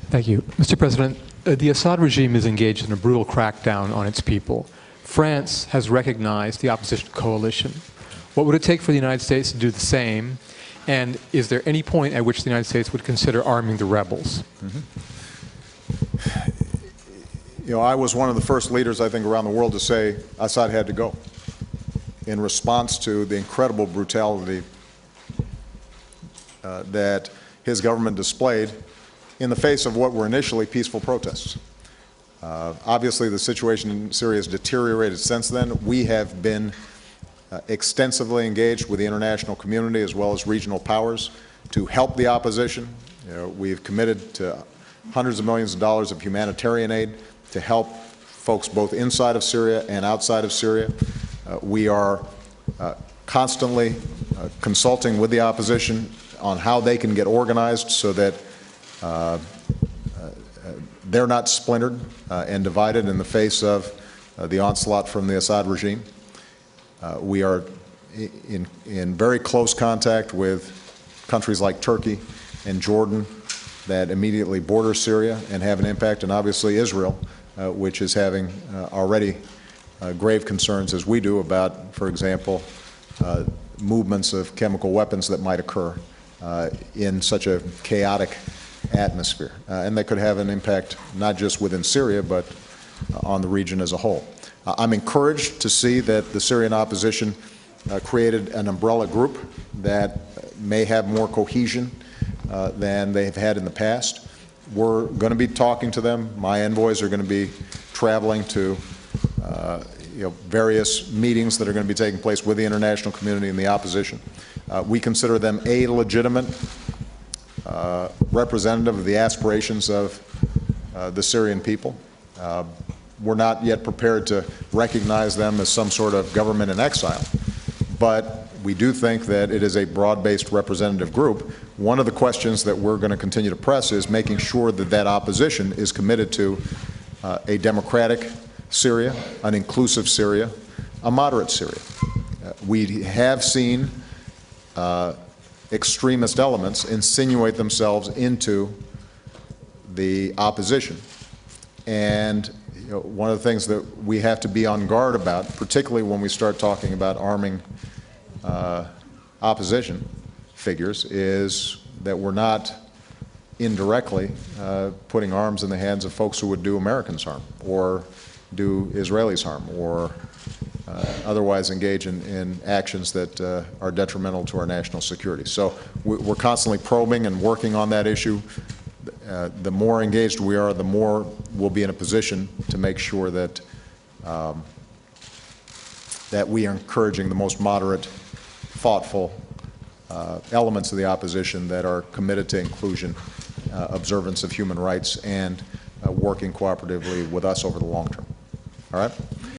Thank you. Mr. President, the Assad regime is engaged in a brutal crackdown on its people. France has recognized the opposition coalition. What would it take for the United States to do the same? And is there any point at which the United States would consider arming the rebels? You know, I was one of the first leaders, I think, around the world to say Assad had to go in response to the incredible brutality that his government displayed in the face of what were initially peaceful protests. Obviously, the situation in Syria has deteriorated since then. We have been extensively engaged with the international community as well as regional powers to help the opposition. You know, we've committed to hundreds of millions of dollars of humanitarian aid to help folks both inside of Syria and outside of Syria. We are constantly consulting with the opposition on how they can get organized so that they're not splintered and divided in the face of the onslaught from the Assad regime. We are in very close contact with countries like Turkey and Jordan that immediately border Syria and have an impact, and obviously Israel, which is having already grave concerns, as we do, about, for example, movements of chemical weapons that might occur in such a chaotic atmosphere. And that could have an impact not just within Syria, but on the region as a whole. I'm encouraged to see that the Syrian opposition created an umbrella group that may have more cohesion than they've had in the past. We're going to be talking to them. My envoys are going to be traveling to various meetings that are going to be taking place with the international community and the opposition. We consider them a legitimate representative of the aspirations of the Syrian people. We're not yet prepared to recognize them as some sort of government in exile, but we do think that it is a broad-based representative group. One of the questions that we're going to continue to press is making sure that that opposition is committed to a democratic Syria, an inclusive Syria, a moderate Syria. We have seen extremist elements insinuate themselves into the opposition. And one of the things that we have to be on guard about, particularly when we start talking about arming opposition figures, is that we're not indirectly putting arms in the hands of folks who would do Americans harm or do Israelis harm or otherwise engage in actions that are detrimental to our national security. So we're constantly probing and working on that issue. The more engaged we are, the more we'll be in a position to make sure that that we are encouraging the most moderate, thoughtful elements of the opposition that are committed to inclusion, observance of human rights, and working cooperatively with us over the long term. All right?